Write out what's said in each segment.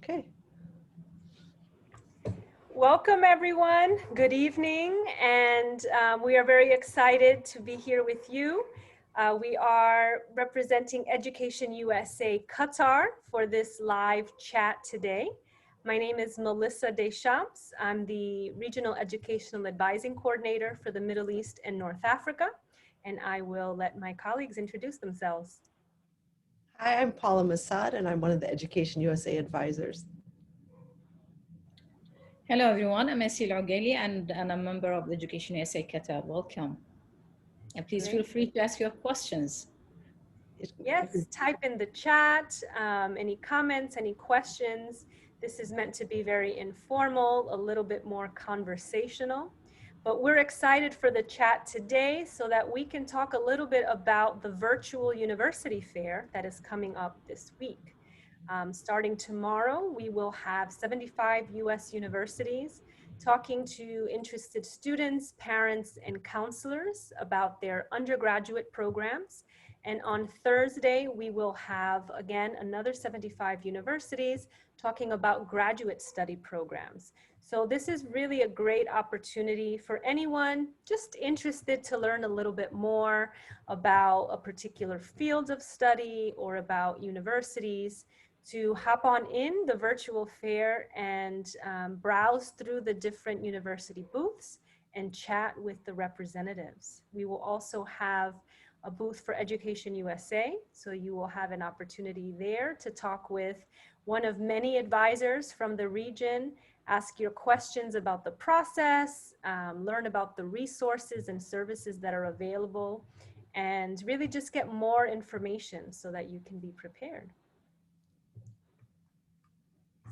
Okay. Welcome everyone, good evening, and we are very excited to be here with you. We are representing Education USA Qatar for this live chat today. My name is Melissa Deschamps. I'm the Regional Educational Advising Coordinator for the Middle East and North Africa, and I will let my colleagues introduce themselves. Hi, I'm Paula Masad, and I'm one of the Education USA advisors. Hello everyone, I'm Asil Ogheli and I'm a member of Education USA Qatar. Welcome. And please feel free to ask your questions. Yes, type in the chat, any comments, any questions. This is meant to be very informal, a little bit more conversational. But we're excited for the chat today so that we can talk a little bit about the virtual university fair that is coming up this week. Starting tomorrow, we will have 75 US universities talking to interested students, parents, and counselors about their undergraduate programs. And on Thursday, we will have, again, another 75 universities talking about graduate study programs. So this is really a great opportunity for anyone just interested to learn a little bit more about a particular field of study or about universities to hop on in the virtual fair and browse through the different university booths and chat with the representatives. We will also have a booth for Education USA, so you will have an opportunity there to talk with one of many advisors from the region, ask your questions about the process, learn about the resources and services that are available, and really just get more information so that you can be prepared.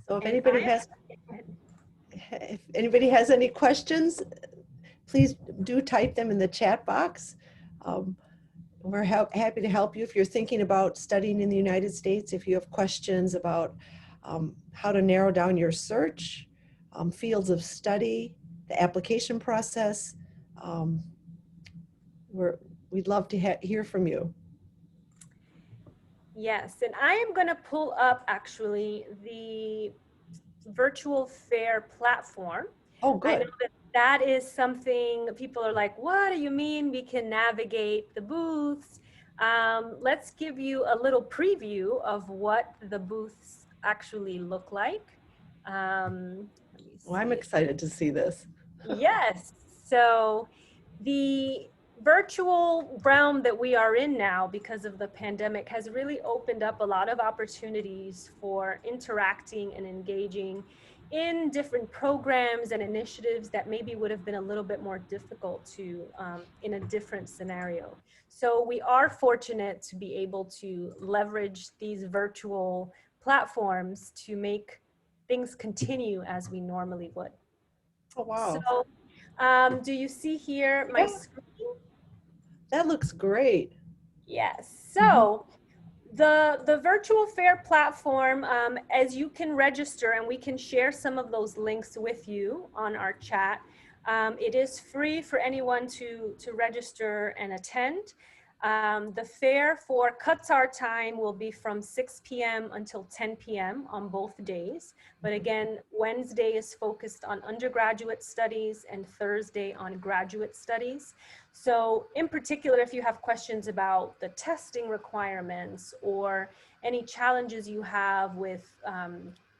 So if anybody has any questions, please do type them in the chat box. We're happy to help you if you're thinking about studying in the United States, if you have questions about how to narrow down your search, fields of study, the application process. We'd love to hear from you. Yes, and I am going to pull up actually the virtual fair platform. Oh, good. I know that is something people are like, what do you mean we can navigate the booths? Let's give you a little preview of what the booths actually look like. Well, I'm excited to see this. Yes, so the virtual realm that we are in now because of the pandemic has really opened up a lot of opportunities for interacting and engaging in different programs and initiatives that maybe would have been a little bit more difficult to in a different scenario. So we are fortunate to be able to leverage these virtual platforms to make things continue as we normally would. Oh, wow. So do you see here my screen? That looks great. Yes. So the virtual fair platform, as you can register, and we can share some of those links with you on our chat. It is free for anyone to register and attend. The fair for Qatar time will be from 6 p.m. until 10 p.m. on both days. But again, Wednesday is focused on undergraduate studies and Thursday on graduate studies. So in particular, if you have questions about the testing requirements or any challenges you have with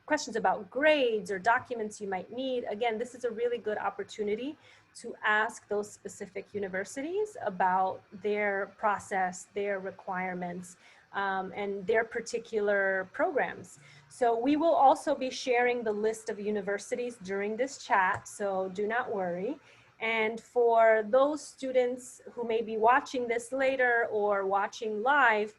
questions about grades or documents you might need, again, this is a really good opportunity to ask those specific universities about their process, their requirements, and their particular programs. So we will also be sharing the list of universities during this chat, so do not worry. And for those students who may be watching this later or watching live,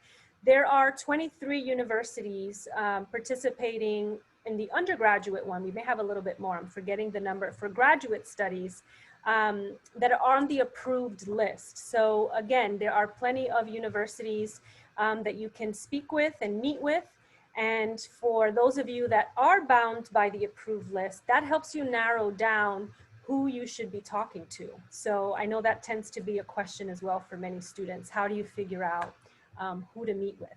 there are 23 universities participating in the undergraduate one. We may have a little bit more, I'm forgetting the number, for graduate studies that are on the approved list. So again, there are plenty of universities that you can speak with and meet with. And for those of you that are bound by the approved list, that helps you narrow down who you should be talking to. So I know that tends to be a question as well for many students. How do you figure out who to meet with?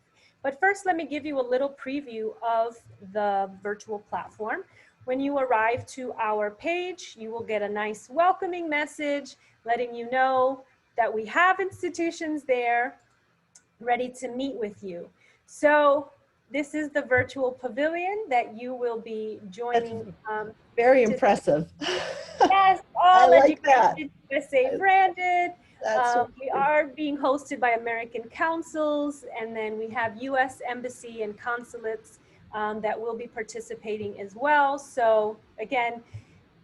But first, let me give you a little preview of the virtual platform. When you arrive to our page, you will get a nice welcoming message letting you know that we have institutions there ready to meet with you. So this is the virtual pavilion that you will be That's joining. very To, impressive. yes, I all like that. Education USA branded. That's so We cool. are being hosted by American councils, and then we have U.S. Embassy and consulates that will be participating as well. So again,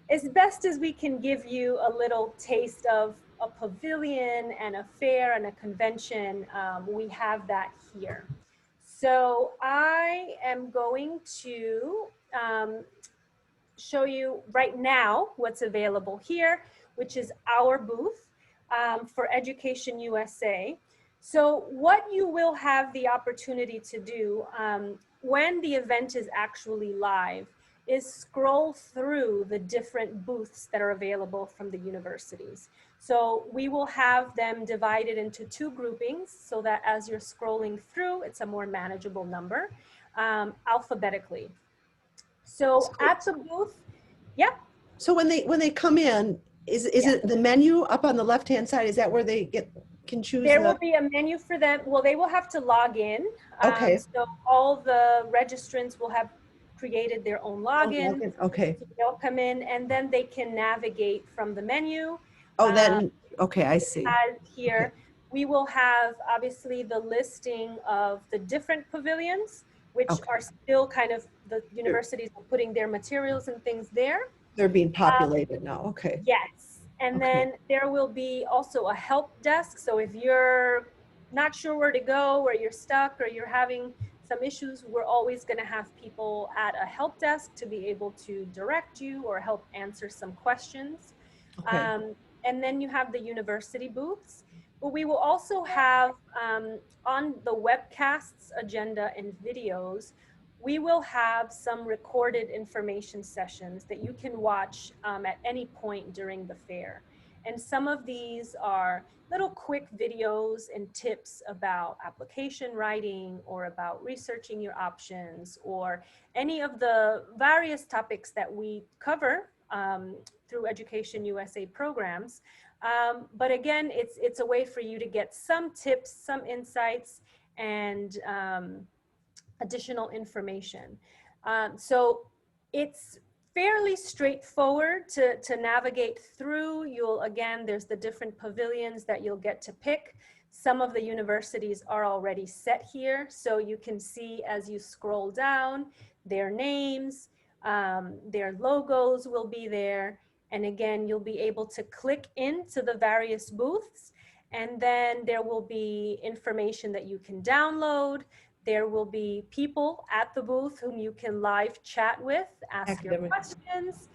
as best as we can give you a little taste of a pavilion and a fair and a convention, we have that here. So I am going to show you right now what's available here, which is our booth for Education USA. So what you will have the opportunity to do when the event is actually live is scroll through the different booths that are available from the universities. So we will have them divided into two groupings so that as you're scrolling through, it's a more manageable number alphabetically. So at the booth, yeah. So when they come in, is it the menu up on the left-hand side? Is that where they can choose? There will be a menu for them. Well, they will have to log in. Okay. So all the registrants will have created their own login. Okay. So they'll come in and then they can navigate from the menu. Oh, then, okay, I see. Here, we will have obviously the listing of the different pavilions, which are still kind of, the universities are putting their materials and things there. They're being populated now, okay. Yes, and then there will be also a help desk. So if you're not sure where to go, or you're stuck, or you're having some issues, we're always gonna have people at a help desk to be able to direct you or help answer some questions. And then you have the university booths, but we will also have on the webcast's agenda and videos, we will have some recorded information sessions that you can watch at any point during the fair. And some of these are little quick videos and tips about application writing or about researching your options or any of the various topics that we cover through Education USA programs. But again, it's a way for you to get some tips, some insights, and additional information. So it's fairly straightforward to navigate through. Again, there's the different pavilions that you'll get to pick. Some of the universities are already set here, so you can see as you scroll down, their names, their logos will be there. And again, you'll be able to click into the various booths, and then there will be information that you can download. There will be people at the booth whom you can live chat with, ask your questions.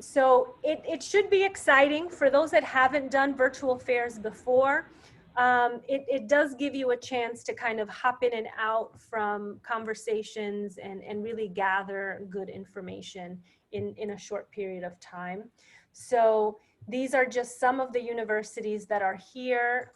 So it should be exciting for those that haven't done virtual fairs before. It does give you a chance to kind of hop in and out from conversations and really gather good information in a short period of time. So these are just some of the universities that are here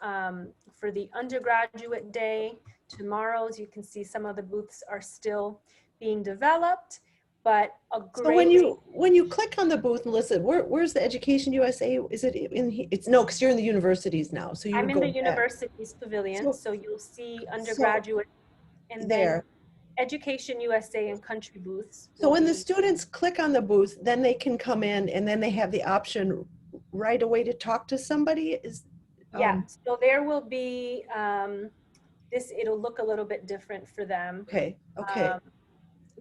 for the undergraduate day. Tomorrow, as you can see, some of the booths are still being developed, but a great. So when you click on the booth, Melissa, where's the Education USA? Is it in? It's no, because you're in the universities now. So I'm in the universities pavilion, so you'll see undergraduate and then Education USA and country booths. So when the students click on the booth, then they can come in and then they have the option right away to talk to somebody. Yeah, so there will be it'll look a little bit different for them. Okay.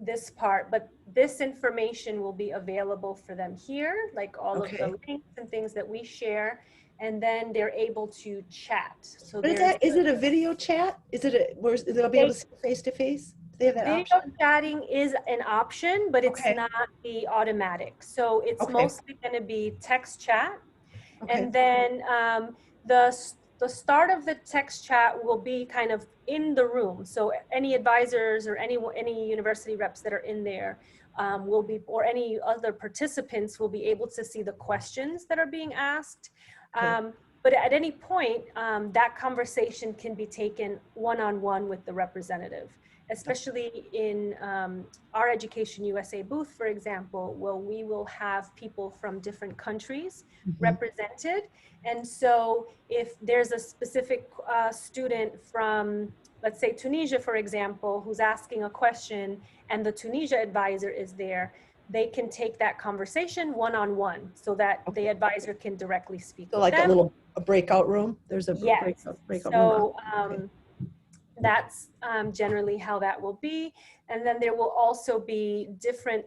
This part, but this information will be available for them here, like all of the links and things that we share, and then they're able to chat. So is it a video chat? Is it where they'll be able to see face to face? They have that video option? Chatting is an option, but it's not the automatic. So it's mostly going to be text chat, and then the start of the text chat will be kind of in the room. So any advisors or any university reps that are in there will be, or any other participants will be able to see the questions that are being asked. But at any point, that conversation can be taken one-on-one with the representative, especially in our Education USA booth, for example, where we will have people from different countries represented. And so if there's a specific student from, let's say, Tunisia, for example, who's asking a question and the Tunisia advisor is there, they can take that conversation one-on-one so that the advisor can directly speak So with like them. a breakout room? There's a Yes. breakout So room. that's generally how that will be. And then there will also be different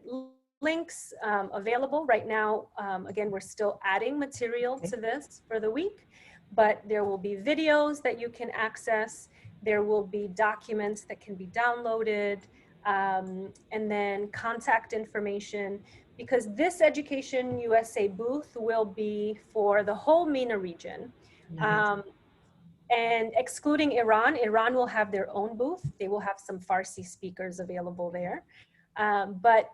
links available right now. Again, we're still adding material to this for the week, but there will be videos that you can access. There will be documents that can be downloaded, and then contact information, because this Education USA booth will be for the whole MENA region. Nice. And excluding Iran, Iran will have their own booth. They will have some Farsi speakers available there. But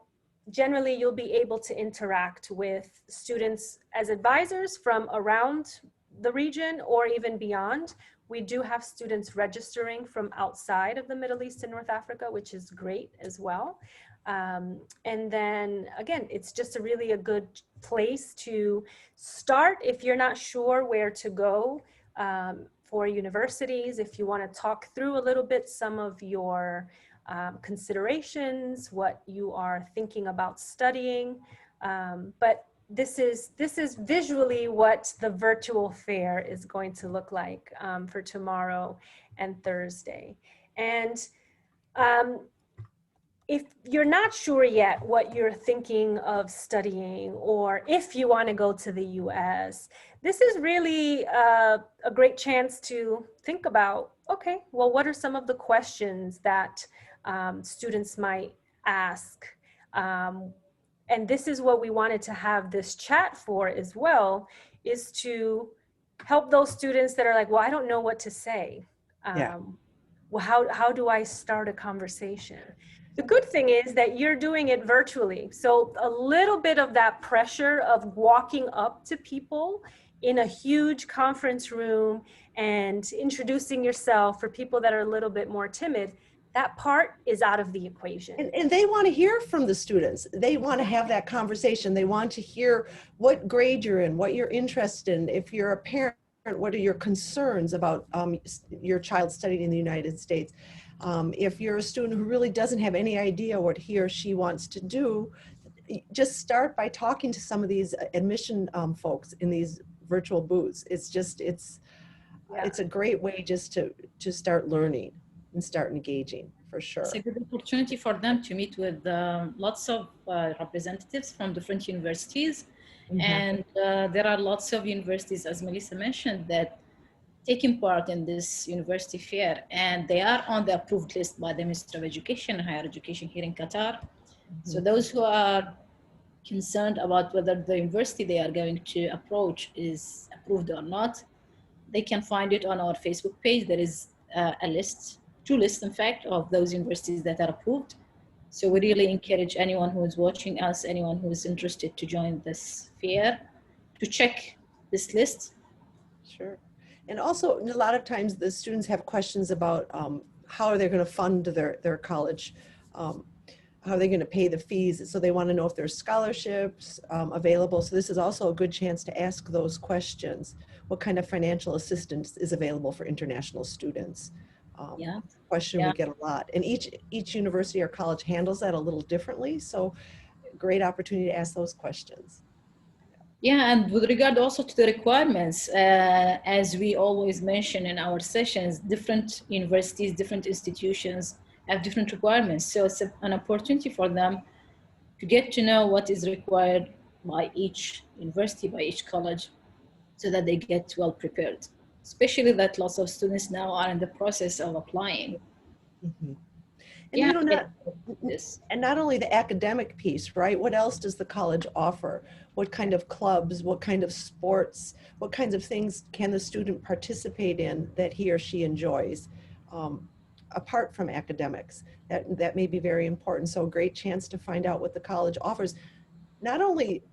generally, you'll be able to interact with students as advisors from around the region or even beyond. We do have students registering from outside of the Middle East and North Africa, which is great as well. And then again, it's just a good place to start if you're not sure where to go. For universities, if you want to talk through a little bit some of your considerations, what you are thinking about studying. But this is visually what the virtual fair is going to look like for tomorrow and Thursday. And if you're not sure yet what you're thinking of studying, or if you want to go to the US, this is really a great chance to think about, okay, well, what are some of the questions that students might ask? And this is what we wanted to have this chat for as well, is to help those students that are like, well, I don't know what to say. Well, how do I start a conversation? The good thing is that you're doing it virtually. So a little bit of that pressure of walking up to people in a huge conference room and introducing yourself for people that are a little bit more timid, that part is out of the equation. And they want to hear from the students. They want to have that conversation. They want to hear what grade you're in, what you're interested in. If you're a parent, what are your concerns about your child studying in the United States? If you're a student who really doesn't have any idea what he or she wants to do, just start by talking to some of these admission folks in these virtual booths. It's a great way just to start learning and start engaging, for sure. It's a good opportunity for them to meet with lots of representatives from different universities. And there are lots of universities, as Melissa mentioned, that taking part in this university fair, and they are on the approved list by the Ministry of Education and Higher Education here in Qatar. So those who are concerned about whether the university they are going to approach is approved or not, they can find it on our Facebook page. There is a list, 2 lists in fact, of those universities that are approved. So we really encourage anyone who is watching us, anyone who is interested to join this fair, to check this list. Sure. And also, a lot of times the students have questions about how are they going to fund their college, how are they going to pay the fees? So they want to know if there's scholarships available. So this is also a good chance to ask those questions. What kind of financial assistance is available for international students? Question we get a lot. And each university or college handles that a little differently. So great opportunity to ask those questions. Yeah, and with regard also to the requirements, as we always mention in our sessions, different universities, different institutions have different requirements. So it's an opportunity for them to get to know what is required by each university, by each college, so that they get well prepared. Especially that lots of students now are in the process of applying. And and not only the academic piece, right? What else does the college offer? What kind of clubs, what kind of sports, what kinds of things can the student participate in that he or she enjoys, apart from academics? That may be very important. So a great chance to find out what the college offers, not only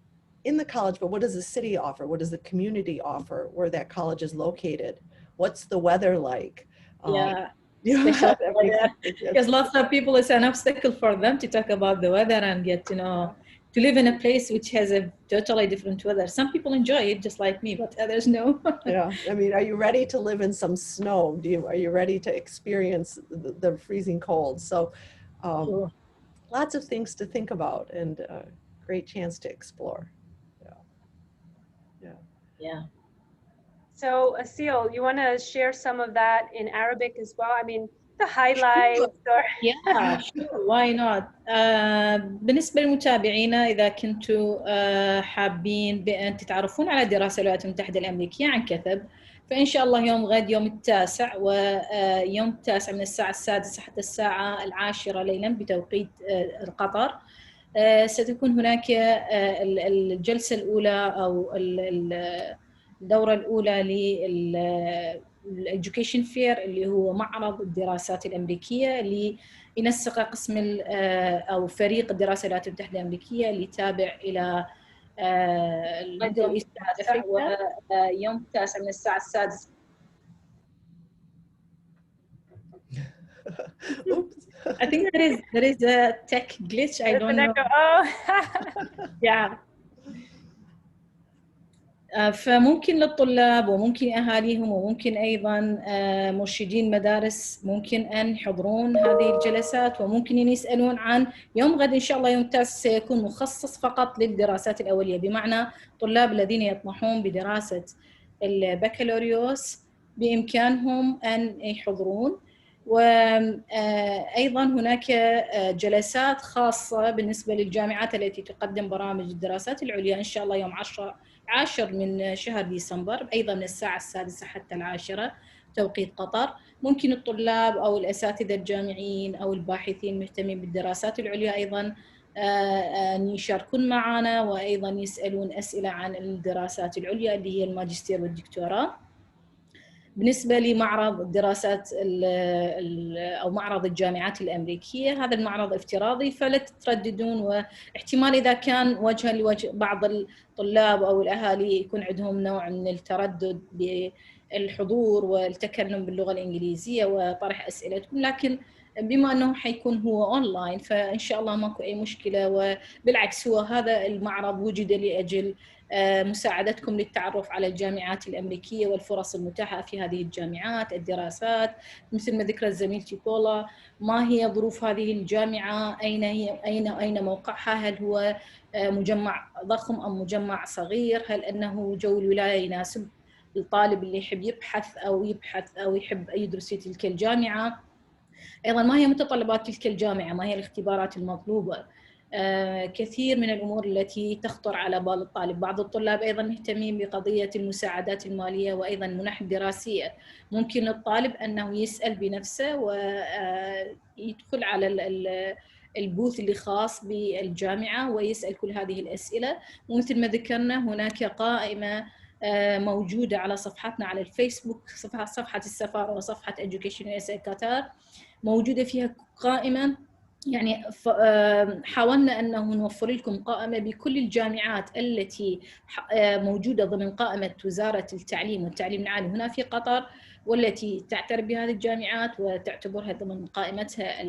in the college, but what does the city offer? What does the community offer where that college is located? What's the weather like? Yeah, You special have weather. everything. Because lots of people, it's an obstacle for them to talk about the weather and get to know, to live in a place which has a totally different weather. Some people enjoy it just like me, but others no. Yeah, I mean, are you ready to live in some snow? Are you ready to experience the freezing cold? So Sure. lots of things to think about and great chance to explore. Yeah. Yeah. Yeah. So, Asil, you want to share some of that in Arabic as well? I mean, the highlights or Yeah, sure, why not? بالنسبة للمتابعين إذا كنتوا حابين بأن تتعرفون على دراسة الولايات المتحدة الأمريكية عن كثب، فإن شاء الله يوم غد يوم التاسع، ويوم التاسع من الساعة 6 حتى الساعة 10 ليلا بتوقيت قطر، ستكون هناك الجلسة الأولى أو الدورة الأولى الإديوكيشن فير، اللي هو معرض الدراسات الأمريكية اللي ينسق قسم أو فريق الدراسة الولايات المتحدة الأمريكية اللي تابع إلى الميدل إيست أفريقيا، ويوم التاسع من الساعة 6. Oops. I think there is a tech glitch. I don't know. Oh. Yeah. فممكن للطلاب وممكن أهاليهم وممكن أيضا مرشدين مدارس ممكن أن يحضرون هذه الجلسات، وممكن أن يسألون عن يوم غد إن شاء الله يوم التاسع سيكون مخصص فقط للدراسات الأولية، بمعنى طلاب الذين يطمحون بدراسة البكالوريوس بإمكانهم أن يحضرون. وأيضا هناك جلسات خاصة بالنسبة للجامعات التي تقدم برامج الدراسات العليا إن شاء الله يوم 10 من شهر ديسمبر، أيضا من الساعة 6 حتى 10 توقيت قطر. ممكن الطلاب أو الأساتذة الجامعيين أو الباحثين المهتمين بالدراسات العليا أيضا أن يشاركون معنا وأيضا يسألون أسئلة عن الدراسات العليا اللي هي الماجستير والدكتوراه. بالنسبة لمعرض الدراسات أو معرض الجامعات الأمريكية، هذا المعرض افتراضي فلا تترددون، واحتمال إذا كان وجها لوجه بعض الطلاب أو الأهالي يكون عندهم نوع من التردد بالحضور والتكلم باللغة الإنجليزية وطرح أسئلتكم، لكن بما أنه حيكون هو أونلاين فإن شاء الله ماكو أي مشكلة. وبالعكس هو هذا المعرض وجد لأجل مساعدتكم للتعرف على الجامعات الأمريكية والفرص المتاحة في هذه الجامعات، الدراسات، مثل ما ذكرت زميلتي بولا، ما هي ظروف هذه الجامعة، أين موقعها، هل هو مجمع ضخم أم مجمع صغير، هل أنه جو الولاية يناسب الطالب اللي يحب يبحث أو يحب يدرس في تلك الجامعة، أيضا ما هي متطلبات تلك الجامعة، ما هي الاختبارات المطلوبة. كثير من الأمور التي تخطر على بال الطالب. بعض الطلاب أيضا مهتمين بقضية المساعدات المالية وأيضا المنح الدراسية. ممكن الطالب أنه يسأل بنفسه ويدخل على البوث اللي خاص بالجامعة ويسأل كل هذه الأسئلة. ومثل ما ذكرنا هناك قائمة موجودة على صفحتنا على الفيسبوك، صفحة السفارة وصفحة Education USA قطر، موجودة فيها قائمة، يعني حاولنا أنه نوفر لكم قائمة بكل الجامعات التي موجودة ضمن قائمة وزارة التعليم والتعليم العالي هنا في قطر، والتي تعترف بهذه الجامعات وتعتبرها ضمن قائمتها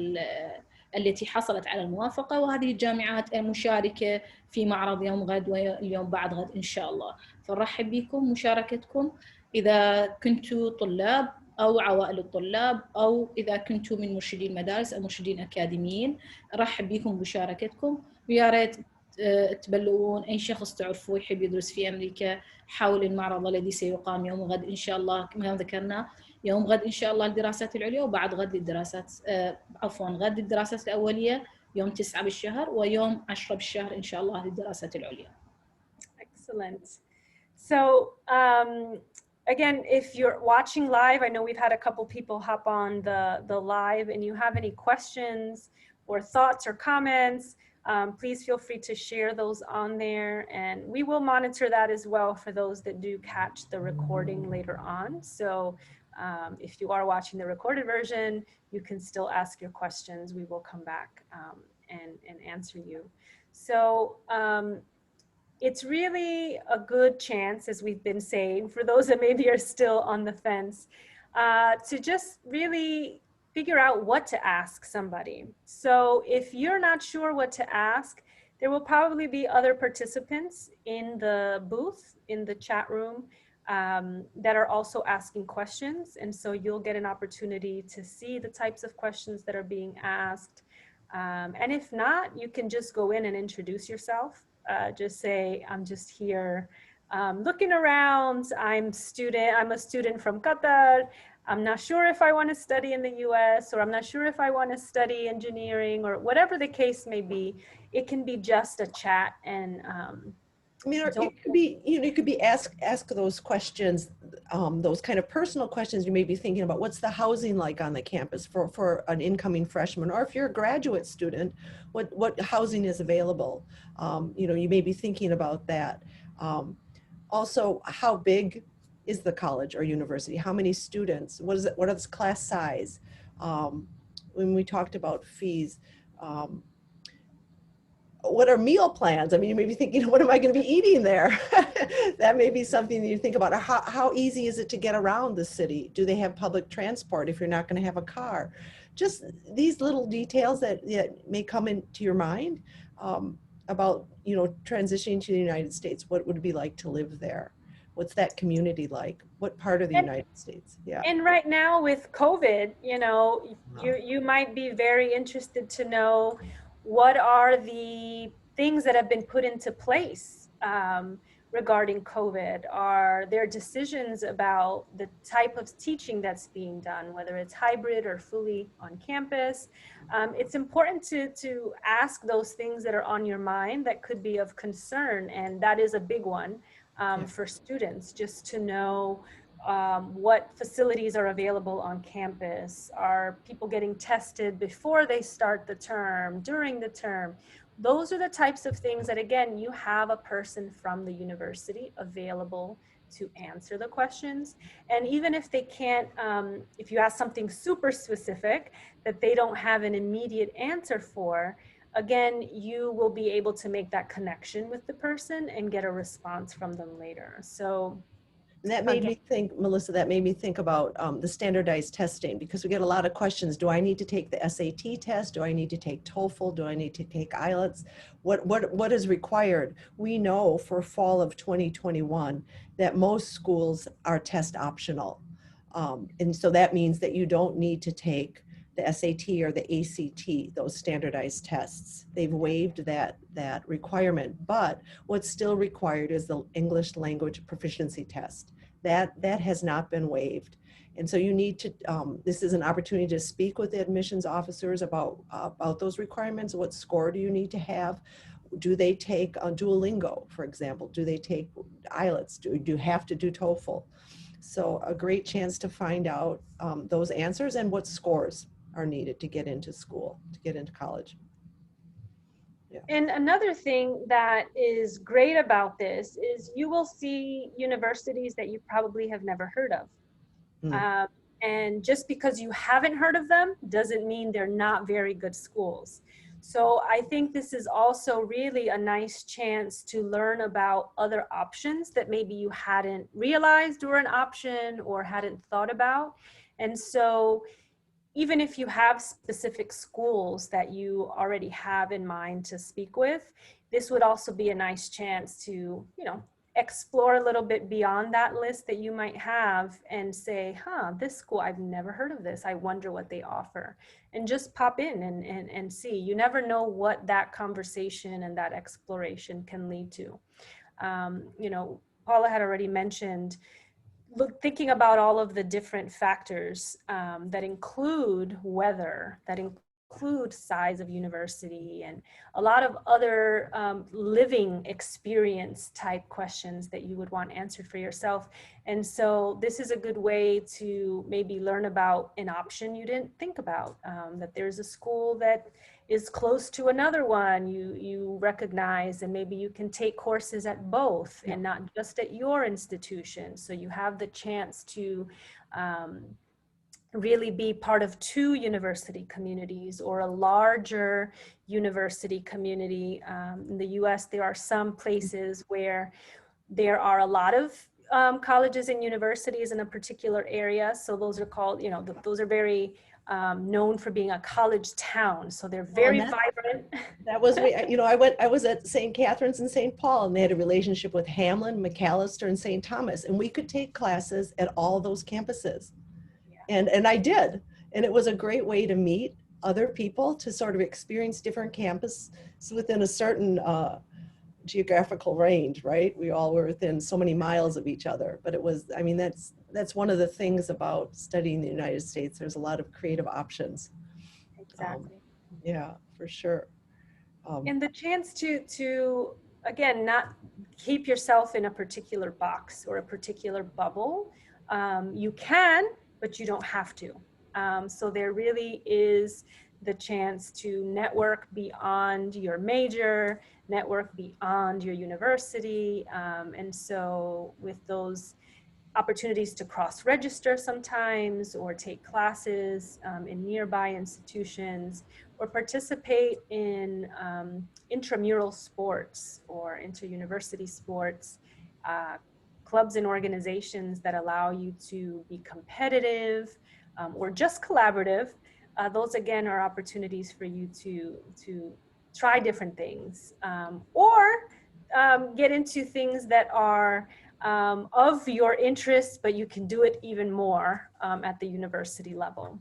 التي حصلت على الموافقة، وهذه الجامعات المشاركة في معرض يوم غد واليوم بعد غد إن شاء الله. فنرحب بكم مشاركتكم إذا كنتوا طلاب أو عوائل الطلاب، أو إذا كنتم من مرشدين مدارس أو مرشدين أكاديميين، أرحب بكم بمشاركتكم. ويا ريت تبلغون أي شخص تعرفوه يحب يدرس في أمريكا حول المعرض الذي سيقام يوم غد إن شاء الله. كما ذكرنا يوم غد إن شاء الله الدراسات العليا، وبعد غد للدراسات غد الدراسات الأولية يوم 9 بالشهر، ويوم 10 بالشهر إن شاء الله للدراسات العليا. Excellent. So again, if you're watching live, I know we've had a couple people hop on the live, and you have any questions or thoughts or comments, please feel free to share those on there, and we will monitor that as well for those that do catch the recording later on. So if you are watching the recorded version, you can still ask your questions. We will come back and answer you. So it's really a good chance, as we've been saying, for those that maybe are still on the fence, to just really figure out what to ask somebody. So if you're not sure what to ask, there will probably be other participants in the booth, in the chat room, that are also asking questions. And so you'll get an opportunity to see the types of questions that are being asked. And if not, you can just go in and introduce yourself. Just say, I'm just here looking around. I'm a student from Qatar. I'm not sure if I want to study in the US, or I'm not sure if I want to study engineering, or whatever the case may be. It can be just a chat, and I mean, or don't. it could be, you could be ask those questions, those kind of personal questions. You may be thinking about, what's the housing like on the campus for an incoming freshman, or if you're a graduate student, what housing is available. You may be thinking about that. Also, how big is the college or university? How many students? What is it? What is class size? When we talked about fees. What are meal plans? I mean, you may be thinking, what am I going to be eating there? That may be something that you think about. Or how easy is it to get around the city? Do they have public transport if you're not going to have a car? Just these little details that may come into your mind about, transitioning to the United States. What would it be like to live there? What's that community like? What part of the And United States? Yeah. And right now with COVID, you might be very interested to know what are the things that have been put into place regarding COVID. Are there decisions about the type of teaching that's being done, whether it's hybrid or fully on campus? It's important to ask those things that are on your mind that could be of concern, and that is a big one Yeah. for students, just to know what facilities are available on campus. Are people getting tested before they start the term, during the term? Those are the types of things that, again, you have a person from the university available to answer the questions. And even if they can't, if you ask something super specific that they don't have an immediate answer for, again, you will be able to make that connection with the person and get a response from them later. So And that made again, me think, Melissa, that made me think about the standardized testing, because we get a lot of questions. Do I need to take the SAT test? Do I need to take TOEFL? Do I need to take IELTS? What is required? We know for fall of 2021 that most schools are test optional. And so that means that you don't need to take the SAT or the ACT, those standardized tests. They've waived that requirement, but what's still required is the English language proficiency test. That has not been waived. And so you need to, this is an opportunity to speak with the admissions officers about those requirements. What score do you need to have? Do they take Duolingo, for example? Do they take IELTS? Do you have to do TOEFL? So a great chance to find out those answers and what scores are needed to get into school, to get into college. Yeah. and another thing that is great about this is you will see universities that you probably have never heard of. Mm. Um, and just because you haven't heard of them doesn't mean they're not very good schools. So I think this is also really a nice chance to learn about other options that maybe you hadn't realized were an option or hadn't thought about. And so even if you have specific schools that you already have in mind to speak with, this would also be a nice chance to, explore a little bit beyond that list that you might have and say, this school, I've never heard of this. I wonder what they offer. And just pop in and see. You never know what that conversation and that exploration can lead to. Paula had already mentioned thinking about all of the different factors that include weather, that include size of university, and a lot of other living experience type questions that you would want answered for yourself. And so this is a good way to maybe learn about an option you didn't think about, that there's a school that is close to another one you recognize, and maybe you can take courses at both and not just at your institution. So you have the chance to really be part of two university communities or a larger university community. In the US, there are some places where there are a lot of colleges and universities in a particular area. So those are called, you know, those are very known for being a college town. So they're Well, very and vibrant. that was, you know, I was at St. Catherine's and St. Paul, and they had a relationship with Hamlin, McAllister, and St. Thomas, and we could take classes at all those campuses. Yeah. And I did. And it was a great way to meet other people, to sort of experience different campuses within a certain geographical range, right? We all were within so many miles of each other. But it was, I mean, that's one of the things about studying the United States. There's a lot of creative options. Exactly. Yeah, for sure. And the chance to again, not keep yourself in a particular box or a particular bubble. You can, but you don't have to. So there really is the chance to network beyond your major, network beyond your university. And so with those opportunities to cross-register sometimes, or take classes in nearby institutions, or participate in intramural sports or inter-university sports, clubs and organizations that allow you to be competitive or just collaborative. Those again are opportunities for you to try different things, or get into things that are of your interest, but you can do it even more at the university level.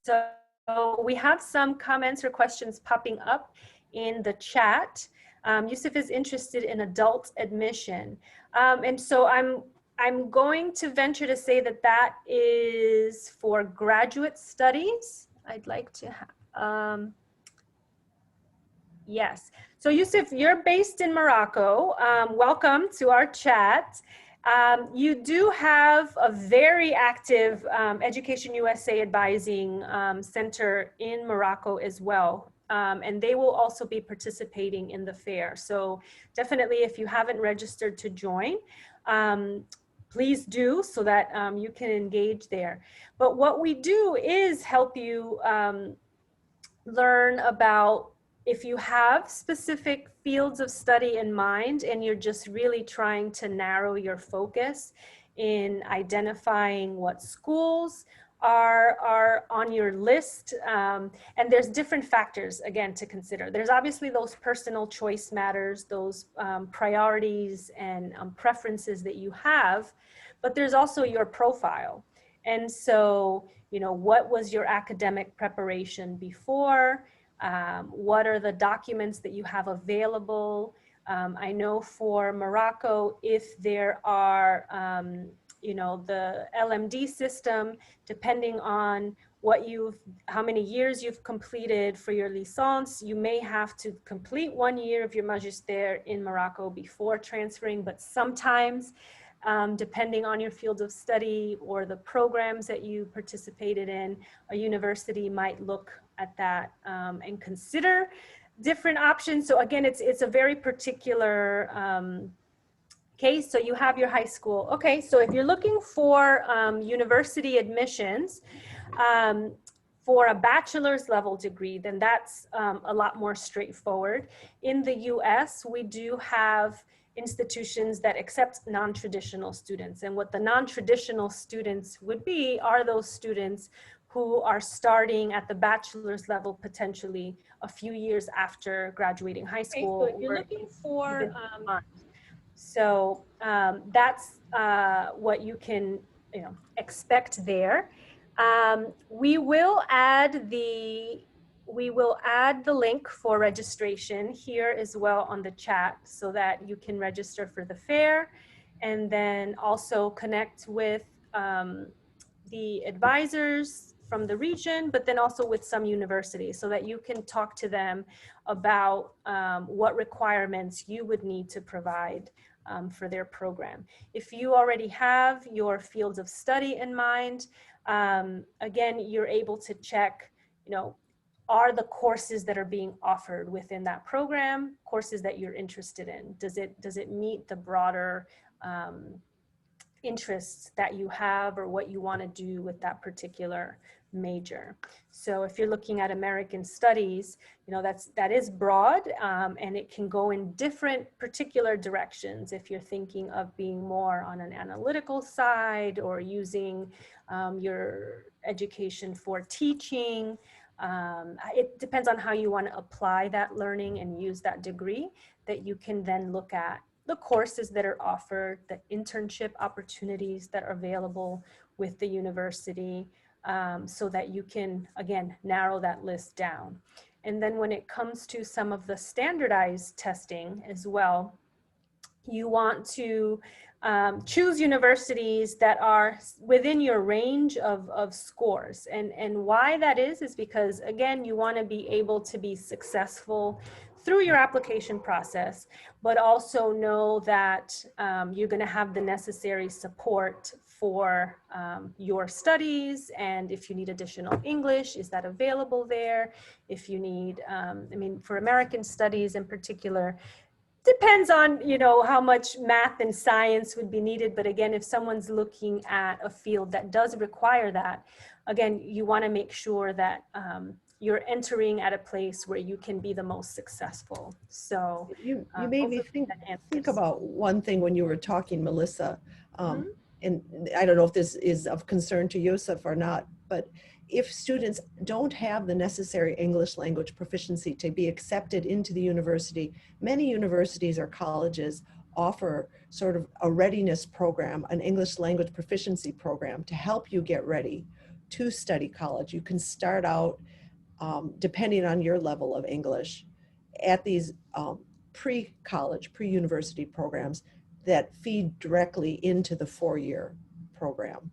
So we have some comments or questions popping up in the chat. Yusuf is interested in adult admission. And so I'm going to venture to say that that is for graduate studies. I'd like to have, yes. So Yusuf, you're based in Morocco. Welcome to our chat. You do have a very active Education USA Advising Center in Morocco as well. And they will also be participating in the fair. So definitely, if you haven't registered to join, please do, so that you can engage there. But what we do is help you learn about, if you have specific fields of study in mind and you're just really trying to narrow your focus in identifying what schools are on your list. And there's different factors, again, to consider. There's obviously those personal choice matters, those priorities and preferences that you have, but there's also your profile. And so, you know, what was your academic preparation before? What are the documents that you have available? I know for Morocco, if there are, you know, the LMD system, depending on what how many years you've completed for your licence, you may have to complete 1 year of your magister in Morocco before transferring, but sometimes, depending on your field of study or the programs that you participated in, a university might look at that and consider different options. So again, it's a very particular case. So you have your high school. Okay, so if you're looking for university admissions for a bachelor's level degree, then that's a lot more straightforward. In the US, we do have institutions that accept non-traditional students. And what the non-traditional students would be are those students who are starting at the bachelor's level potentially a few years after graduating high school. Okay, so if you're looking for that's what you can, you know, expect there. We will add the link for registration here as well on the chat, so that you can register for the fair, and then also connect with the advisors from the region, but then also with some universities, so that you can talk to them about what requirements you would need to provide for their program. If you already have your fields of study in mind, again, you're able to check, you know, are the courses that are being offered within that program courses that you're interested in? Does it meet the broader interests that you have or what you want to do with that particular major. So if you're looking at American studies, you know, that is broad, and it can go in different particular directions. If you're thinking of being more on an analytical side or using your education for teaching, it depends on how you want to apply that learning and use that degree, that you can then look at the courses that are offered, the internship opportunities that are available with the university, so that you can, again, narrow that list down. And then when it comes to some of the standardized testing as well, you want to choose universities that are within your range of scores. And why that is because, again, you want to be able to be successful through your application process, but also know that you're going to have the necessary support for your studies. And if you need additional English, is that available there? If you need, I mean, for American studies in particular, depends on, you know, how much math and science would be needed. But again, if someone's looking at a field that does require that, again, you want to make sure that you're entering at a place where you can be the most successful. So You made me think about one thing when you were talking, Melissa, and I don't know if this is of concern to Yusuf or not, but if students don't have the necessary English language proficiency to be accepted into the university, many universities or colleges offer sort of a readiness program, an English language proficiency program to help you get ready to study college. You can start out, depending on your level of English, at these pre-college, pre-university programs that feed directly into the four-year program.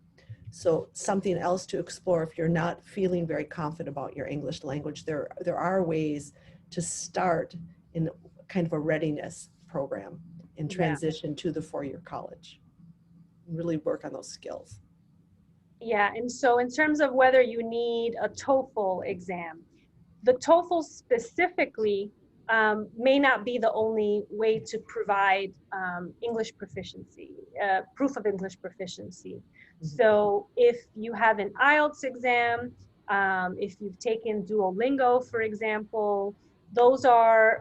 So something else to explore if you're not feeling very confident about your English language. There are ways to start in kind of a readiness program and transition to the four-year college. Really work on those skills. Yeah, and so in terms of whether you need a TOEFL exam, the TOEFL specifically may not be the only way to provide English proficiency, proof of English proficiency. So if you have an IELTS exam, if you've taken Duolingo, for example, those are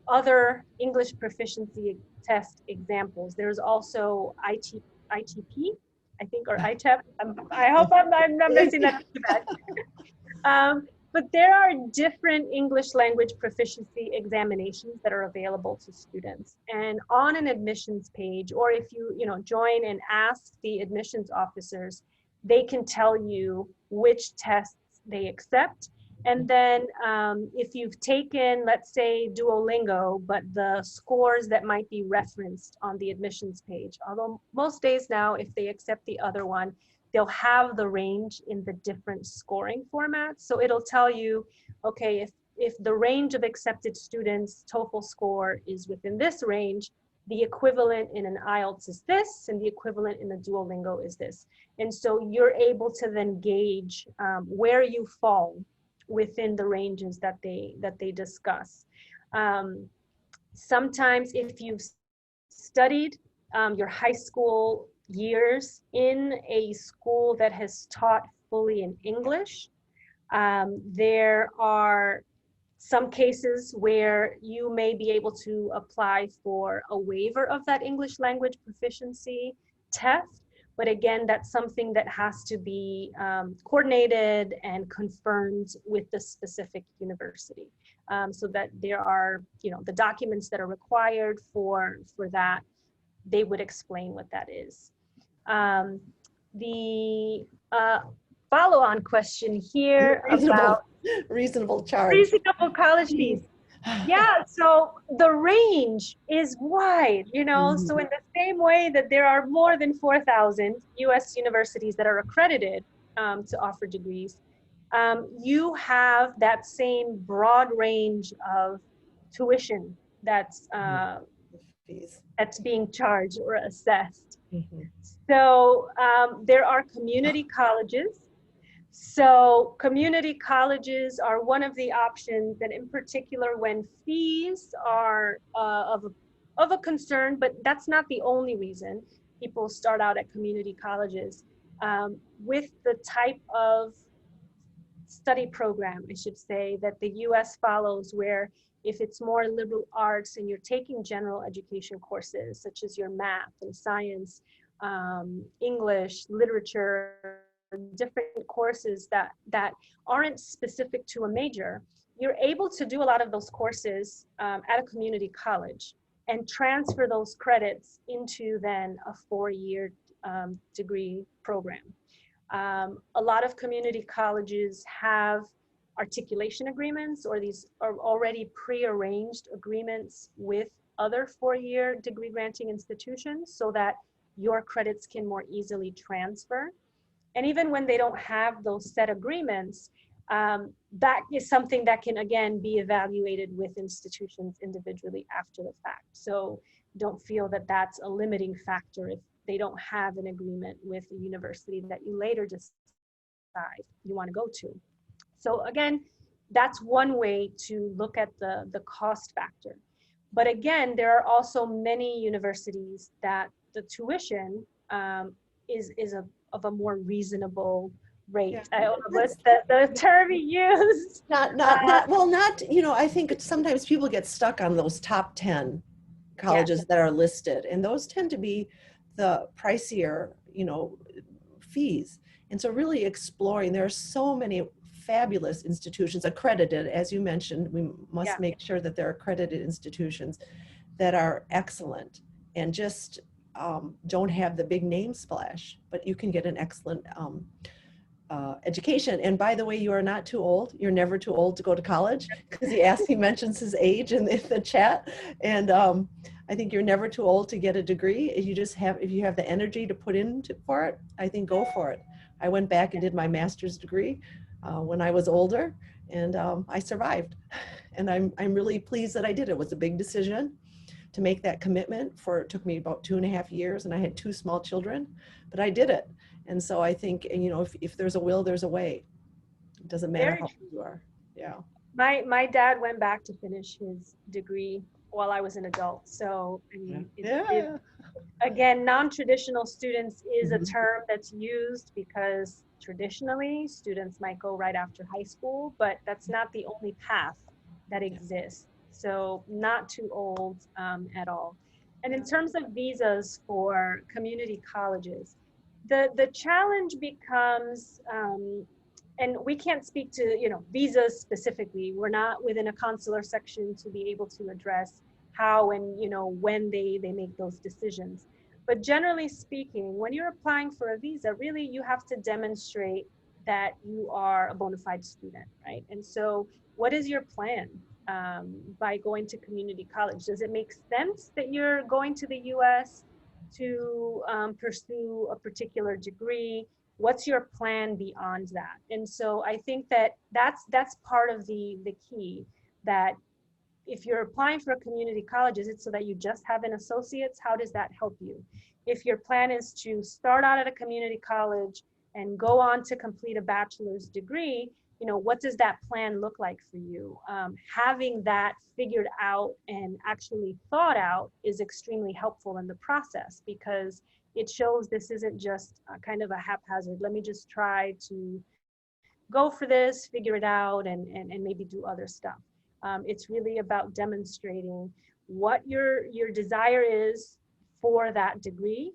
other English proficiency test examples. There's also ITP, I think, or ITEP. I hope I'm not messing that up too bad. But there are different English language proficiency examinations that are available to students. And on an admissions page, or if you join and ask the admissions officers, they can tell you which tests they accept. And then if you've taken, let's say, Duolingo, but the scores that might be referenced on the admissions page, although most days now, if they accept the other one, they'll have the range in the different scoring formats. So it'll tell you, okay, if the range of accepted students' TOEFL score is within this range, the equivalent in an IELTS is this, and the equivalent in the Duolingo is this. And so you're able to then gauge where you fall within the ranges that they discuss. Sometimes if you've studied your high school years in a school that has taught fully in English, there are some cases where you may be able to apply for a waiver of that English language proficiency test. But again, that's something that has to be coordinated and confirmed with the specific university, so that there are, the documents that are required for that, they would explain what that is. The follow-on question here about reasonable charge. Reasonable college fees. Yeah, so the range is wide, so in the same way that there are more than 4,000 US universities that are accredited to offer degrees, you have that same broad range of tuition that's being charged or assessed. So there are community colleges. So community colleges are one of the options, and in particular when fees are of a concern, but that's not the only reason. people start out at community colleges with the type of study program, I should say, that the US follows, where if it's more liberal arts and you're taking general education courses, such as your math and science, English, literature, different courses that aren't specific to a major, you're able to do a lot of those courses at a community college and transfer those credits into then a 4-year degree program. A lot of community colleges have articulation agreements, or these are already pre-arranged agreements with other 4-year degree granting institutions so that your credits can more easily transfer. And even when they don't have those set agreements, that is something that can again be evaluated with institutions individually after the fact. So don't feel that that's a limiting factor if they don't have an agreement with a university that you later decide you want to go to. So again, that's one way to look at the cost factor. But again, there are also many universities that the tuition is of a more reasonable rate. Yeah. I don't know what's the term you used. I think sometimes people get stuck on those top 10 colleges that are listed, and those tend to be the pricier, fees. And so really exploring, there are so many fabulous institutions accredited, as you mentioned. We must make sure that they're accredited institutions that are excellent and just don't have the big name splash, but you can get an excellent education. And by the way, you are not too old. You're never too old to go to college, because he mentions his age in the chat. And I think you're never too old to get a degree. If you have the energy to put into for it, I think go for it. I went back and did my master's degree when I was older, and I survived. And I'm really pleased that I did. It was a big decision to make that commitment. It took me about 2.5 years, and I had 2 small children, but I did it. And so I think, if there's a will, there's a way. It doesn't matter how old you are. Yeah. My dad went back to finish his degree while I was an adult. So I mean, again, non-traditional students is a term that's used because traditionally students might go right after high school, but that's not the only path that exists. So not too old at all. And in terms of visas for community colleges, the challenge becomes, and we can't speak to visas specifically. We're not within a consular section to be able to address how and when they make those decisions. But generally speaking, when you're applying for a visa, really you have to demonstrate that you are a bona fide student, right? And so what is your plan by going to community college? Does it make sense that you're going to the US to pursue a particular degree? What's your plan beyond that? And so I think that's part of the key, that if you're applying for a community college, is it so that you just have an associate's? How does that help you? If your plan is to start out at a community college and go on to complete a bachelor's degree, what does that plan look like for you? Having that figured out and actually thought out is extremely helpful in the process, because it shows this isn't just kind of a haphazard, let me just try to go for this, figure it out, and maybe do other stuff. It's really about demonstrating what your desire is for that degree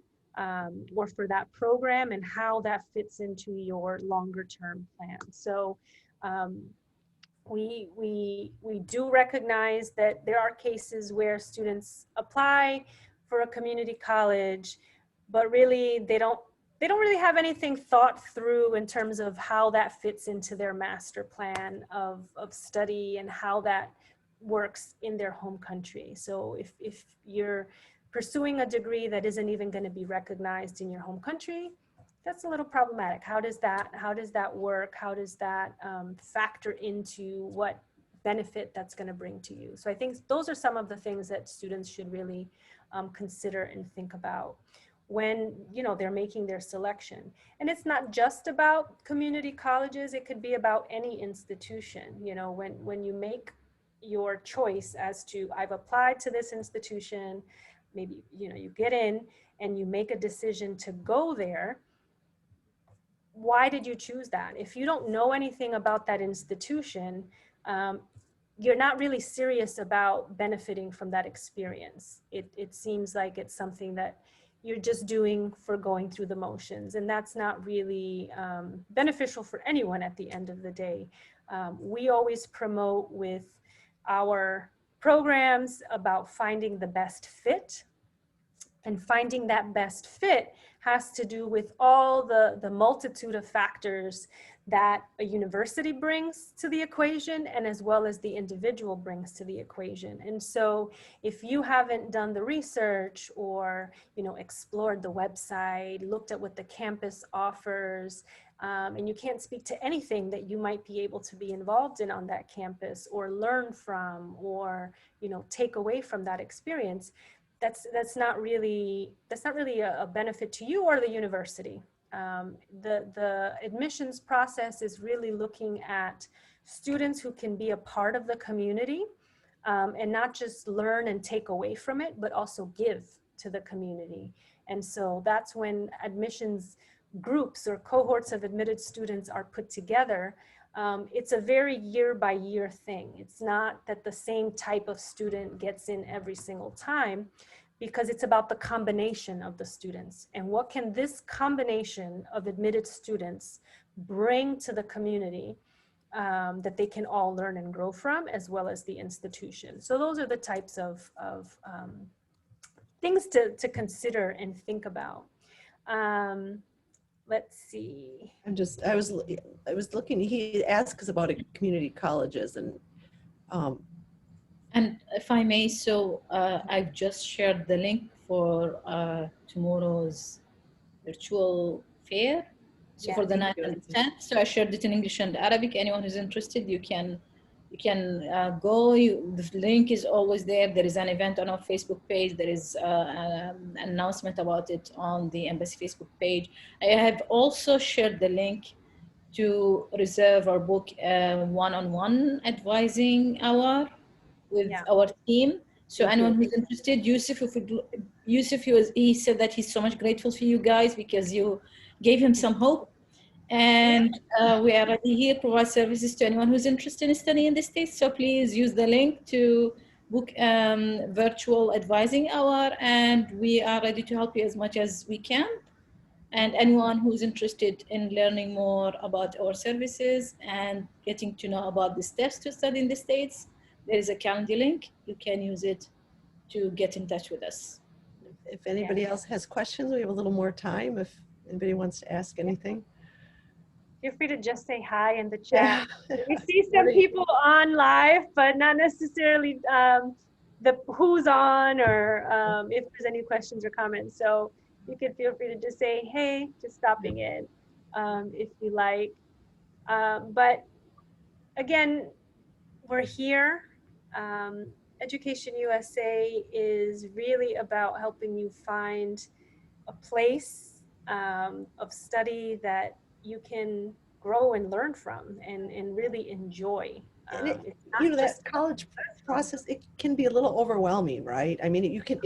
or for that program, and how that fits into your longer term plan. So we do recognize that there are cases where students apply for a community college, but really they don't really have anything thought through in terms of how that fits into their master plan of study and how that works in their home country. So if you're pursuing a degree that isn't even going to be recognized in your home country, that's a little problematic. How does that work? How does that factor into what benefit that's going to bring to you? So I think those are some of the things that students should really consider and think about when they're making their selection. And it's not just about community colleges, it could be about any institution. When you make your choice as to, I've applied to this institution, maybe you get in, and you make a decision to go there, why did you choose that? If you don't know anything about that institution, you're not really serious about benefiting from that experience. It seems like it's something that you're just doing for going through the motions, and that's not really beneficial for anyone at the end of the day. We always promote with our programs about finding the best fit, and finding that best fit has to do with all the multitude of factors that a university brings to the equation, and as well as the individual brings to the equation. And so if you haven't done the research, or explored the website, looked at what the campus offers, and you can't speak to anything that you might be able to be involved in on that campus, or learn from, or take away from that experience, that's not really a benefit to you or the university. The admissions process is really looking at students who can be a part of the community, and not just learn and take away from it, but also give to the community. And so that's when admissions groups or cohorts of admitted students are put together. It's a very year by year thing. It's not that the same type of student gets in every single time, because it's about the combination of the students, and what can this combination of admitted students bring to the community, that they can all learn and grow from, as well as the institution. So those are the types of things to consider and think about. Let's see. I was looking, he asked us about community colleges, and if I may, so I've just shared the link for tomorrow's virtual fair. So Yeah, for the thank 9th you. and 10th, so I shared it in English and Arabic. Anyone who's interested, you can go. The link is always there. There is an event on our Facebook page. There is an announcement about it on the embassy Facebook page. I have also shared the link to reserve or book a one-on-one advising hour with our team. So Thank anyone you. who's interested, Yusuf, he said that he's so much grateful for you guys because you gave him some hope. And we are ready here to provide services to anyone who's interested in studying in the States. So please use the link to book virtual advising hour, and we are ready to help you as much as we can. And anyone who's interested in learning more about our services and getting to know about the steps to study in the States, there is a Calendly link. You can use it to get in touch with us. If anybody else has questions, we have a little more time. If anybody wants to ask anything. Feel free to just say hi in the chat. Yeah. We see some people on live, but not necessarily the who's on, or if there's any questions or comments. So you can feel free to just say, hey, just stopping in, if you like. But again, we're here. Education USA is really about helping you find a place of study that you can grow and learn from, and really enjoy. That college process, it can be a little overwhelming, right? I mean, you can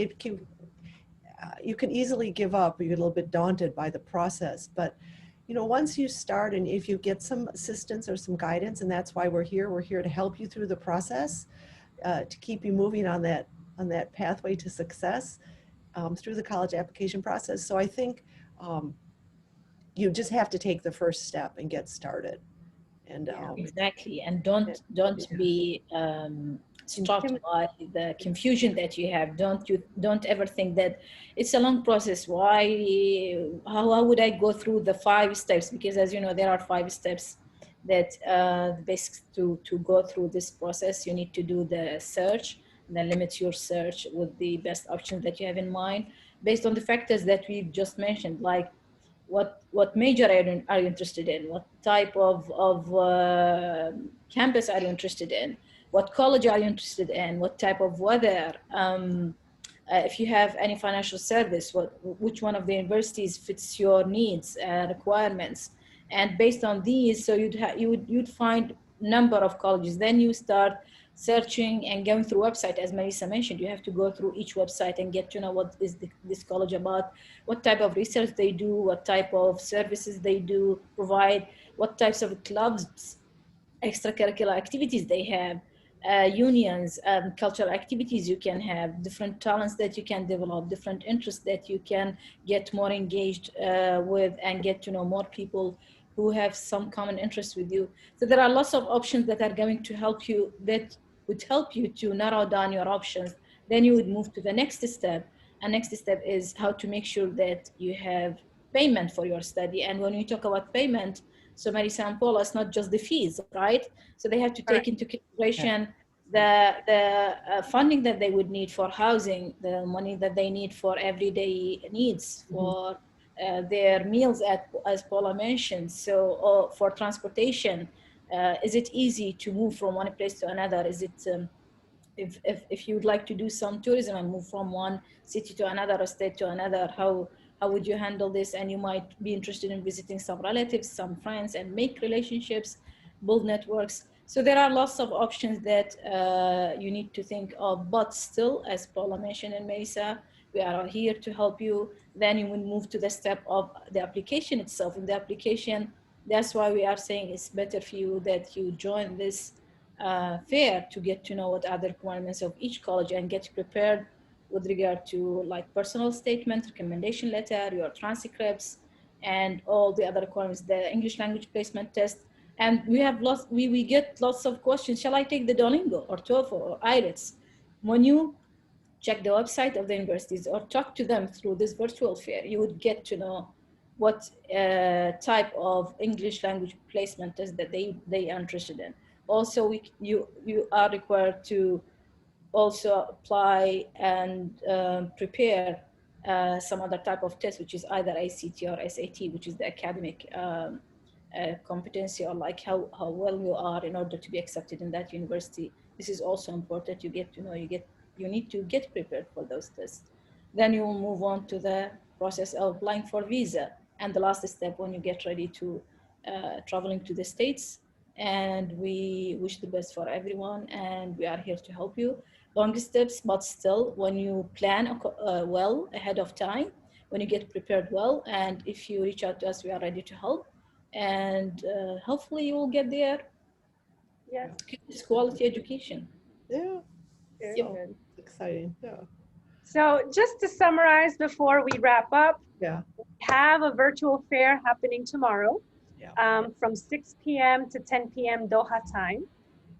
easily give up, or you're a little bit daunted by the process. But once you start, and if you get some assistance or some guidance, and that's why we're here to help you through the process, to keep you moving on that pathway to success through the college application process. So I think you just have to take the first step and get started. And exactly, and don't be stopped by the confusion that you have. Don't ever think that it's a long process. How would I go through the 5 steps? Because as you know, there are 5 steps that the basics to go through this process. You need to do the search, and then limit your search with the best options that you have in mind based on the factors that we've just mentioned, like what major are you interested in? What type of campus are you interested in? What college are you interested in? What type of weather? If you have any financial service, which one of the universities fits your needs and requirements? And based on these, so you'd find number of colleges. Then you start searching and going through website. As Marisa mentioned, you have to go through each website and get to know what is this college about, what type of research they do, what type of services they do provide, what types of clubs, extracurricular activities they have, unions, cultural activities you can have, different talents that you can develop, different interests that you can get more engaged with and get to know more people who have some common interests with you. So there are lots of options that are going to help you, that would help you to narrow down your options. Then you would move to the next step. And next step is how to make sure that you have payment for your study. And when we talk about payment, so Marisa and Paula, it's not just the fees, right? So they have to take into consideration the funding that they would need for housing, the money that they need for everyday needs, for their meals, as Paula mentioned. So for transportation, is it easy to move from one place to another? Is it if you would like to do some tourism and move from one city to another or state to another, how would you handle this? And you might be interested in visiting some relatives, some friends, and make relationships, build networks. So there are lots of options that you need to think of, but still, as Paula mentioned and Marisa, we are here to help you. Then you will move to the step of the application itself. In the application, that's why we are saying it's better for you that you join this fair to get to know what are the requirements of each college and get prepared with regard to like personal statement, recommendation letter, your transcripts, and all the other requirements, the English language placement test. And we have lots, we get lots of questions. Shall I take the Duolingo or TOEFL or IELTS? When you check the website of the universities or talk to them through this virtual fair, you would get to know what type of English language placement test that they are interested in. Also, you are required to also apply and prepare some other type of test, which is either ACT or SAT, which is the academic competency, or like how well you are in order to be accepted in that university. This is also important. You get to know, you need to get prepared for those tests. Then you will move on to the process of applying for visa. And the last step, when you get ready to traveling to the States, and we wish the best for everyone, and we are here to help you. Long steps, but still, when you plan well ahead of time, when you get prepared well, and if you reach out to us, we are ready to help, and hopefully you will get there. Yes. It's quality education. Yeah. Very So good. exciting. Yeah. So just to summarize before we wrap up, Yeah. we have a virtual fair happening tomorrow Yeah. from 6 p.m. to 10 p.m. Doha time.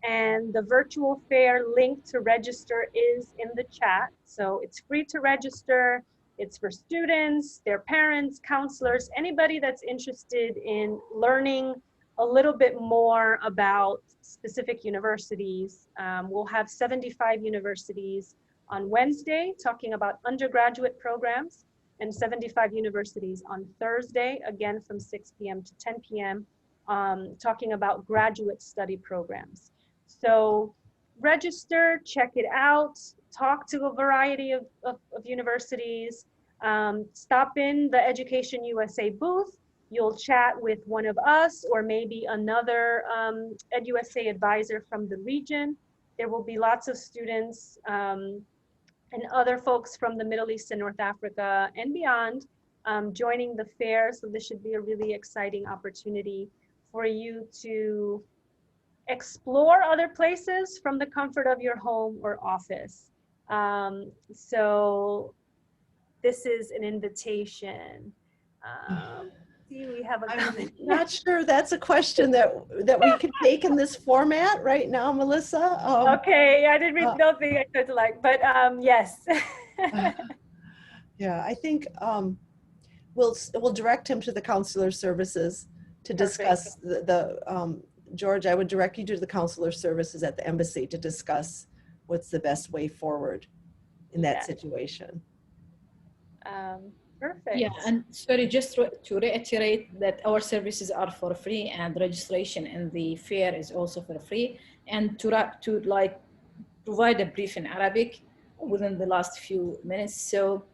And the virtual fair link to register is in the chat. So it's free to register. It's for students, their parents, counselors, anybody that's interested in learning a little bit more about specific universities. We'll have 75 universities on Wednesday talking about undergraduate programs, and 75 universities on Thursday, again from 6 p.m. to 10 p.m., talking about graduate study programs. So register, check it out, talk to a variety of universities, stop in the Education USA booth. You'll chat with one of us or maybe another EdUSA advisor from the region. There will be lots of students and other folks from the Middle East and North Africa and beyond joining the fair. So this should be a really exciting opportunity for you to explore other places from the comfort of your home or office. So this is an invitation. See, we have a I'm comment. not sure that's a question that we can take in this format right now, Melissa. Okay, I didn't really don't think I could like, but yes. Yeah, I think we'll direct him to the counselor services to discuss George, I would direct you to the counselor services at the embassy to discuss what's the best way forward in that situation. Perfect. Yeah, and sorry, just to reiterate that our services are for free, and registration in the fair is also for free. And to like provide a brief in Arabic within the last few minutes. So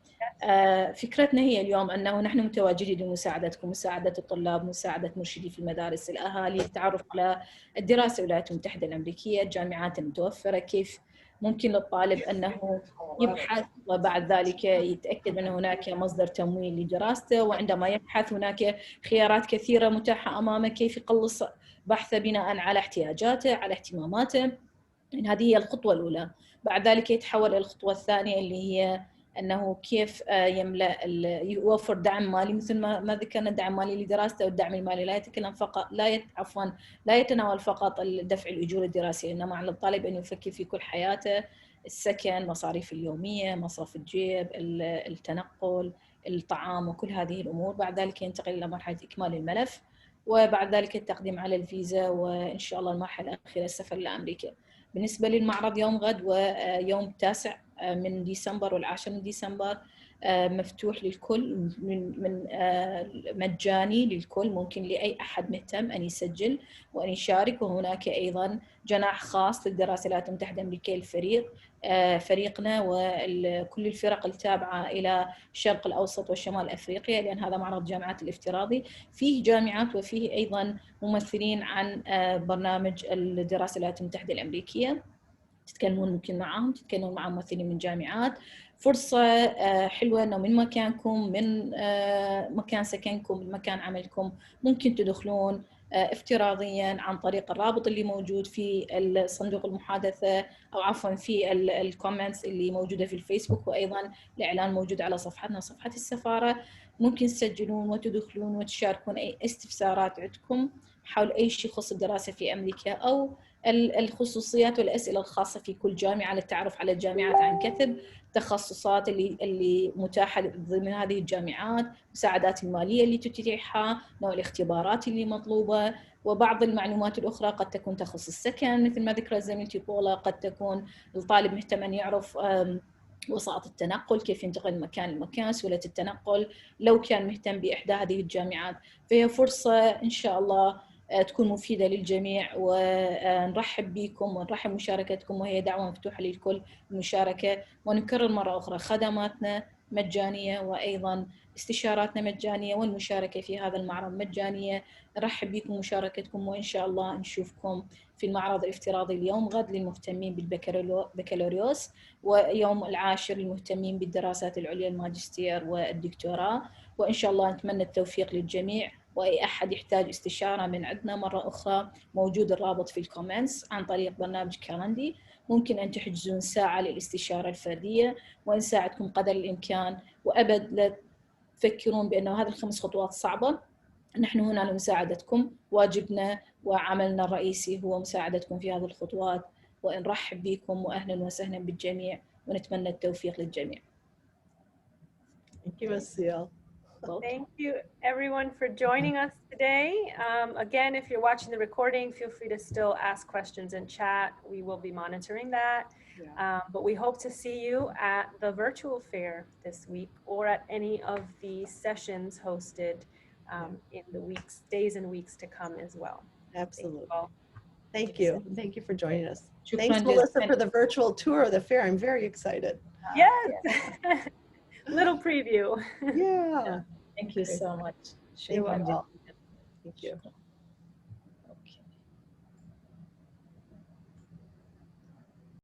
فكرتنا هي اليوم أنه نحن متواجدين لمساعدتكم، مساعدة الطلاب، مساعدة مرشدي في المدارس، الأهالي، التعرف على الدراسة في الولايات المتحدة الأمريكية، الجامعات المتوفرة، كيف ممكن للطالب أنه يبحث وبعد ذلك يتأكد أن هناك مصدر تمويل لدراسته، وعندما يبحث هناك خيارات كثيرة متاحة أمامه كيف يقلص بحثه بناء على احتياجاته، على اهتماماته. هذه هي الخطوة الأولى. بعد ذلك يتحول إلى الخطوة الثانية اللي هي أنه كيف يملأ يوفر دعم مالي، مثل ما ذكرنا، دعم مالي لدراسته. والدعم المالي لا يتكلم فقط لا يتناول فقط دفع الأجور الدراسية، إنما على الطالب أن يفكر في كل حياته: السكن، مصاريف اليومية، مصرف الجيب، التنقل، الطعام، وكل هذه الأمور. بعد ذلك ينتقل إلى مرحلة إكمال الملف، وبعد ذلك التقديم على الفيزا، وإن شاء الله المرحلة الأخيرة السفر إلى أمريكا. بالنسبة للمعرض يوم غد ويوم 9 من ديسمبر والعاشر من ديسمبر مفتوح للكل، من مجاني للكل، ممكن لأي أحد مهتم أن يسجل وأن يشارك. وهناك أيضا جناح خاص للدراسة الولايات المتحدة الأمريكية، الفريق فريقنا وكل الفرق التابعة إلى الشرق الأوسط وشمال أفريقيا، لأن هذا معرض جامعات الافتراضي، فيه جامعات وفيه أيضا ممثلين عن برنامج الدراسة الولايات المتحدة الأمريكية. تتكلمون ممكن معهم، تتكلمون مع ممثلين من جامعات. فرصة حلوة أنه من مكانكم، من مكان سكنكم، من مكان عملكم، ممكن تدخلون افتراضيا عن طريق الرابط اللي موجود في صندوق المحادثة، أو عفوا في الكومنتس اللي موجودة في الفيسبوك، وأيضا الإعلان موجود على صفحتنا، صفحة السفارة. ممكن تسجلون وتدخلون وتشاركون أي استفسارات عندكم حول أي شيء يخص الدراسة في أمريكا، أو الخصوصيات والأسئلة الخاصة في كل جامعة للتعرف على الجامعات عن كثب، التخصصات اللي متاحة ضمن هذه الجامعات، المساعدات المالية اللي تتيحها، نوع الاختبارات اللي مطلوبة، وبعض المعلومات الأخرى قد تكون تخص السكن مثل ما ذكرت زميلتي بولا. قد تكون الطالب مهتم أن يعرف وسائط التنقل، كيف ينتقل من مكان لمكان، سهولة التنقل لو كان مهتم بإحدى هذه الجامعات. فهي فرصة إن شاء الله تكون مفيدة للجميع، ونرحب بكم ونرحب بمشاركتكم، وهي دعوة مفتوحة للكل المشاركة. ونكرر مرة أخرى: خدماتنا مجانية، وأيضا استشاراتنا مجانية، والمشاركة في هذا المعرض مجانية. نرحب بكم ومشاركتكم، وإن شاء الله نشوفكم في المعرض الافتراضي اليوم غد للمهتمين بالبكالوريوس، ويوم العاشر للمهتمين بالدراسات العليا، الماجستير والدكتوراه. وإن شاء الله نتمنى التوفيق للجميع. وأي أحد يحتاج استشارة من عندنا مرة أخرى، موجود الرابط في الكومنتس عن طريق برنامج كالندي. ممكن أن تحجزون ساعة للاستشارة الفردية، ونساعدكم قدر الإمكان. وأبد لا تفكرون بأنه هذه ال5 خطوات صعبة. نحن هنا لمساعدتكم، واجبنا وعملنا الرئيسي هو مساعدتكم في هذه الخطوات. ونرحب بكم وأهلا وسهلا بالجميع، ونتمنى التوفيق للجميع. Thank you, Ms. Seal. Thank you everyone for joining us today. Again, if you're watching the recording, feel free to still ask questions in chat. We will be monitoring that. But we hope to see you at the virtual fair this week, or at any of the sessions hosted in the days and weeks to come as well. Absolutely. Thank you. Thank you for joining us. Shukran Thanks, Melissa, for the virtual tour of the fair. I'm very excited. Yes. Little preview. Yeah. Thank you so much. You're welcome. Thank you.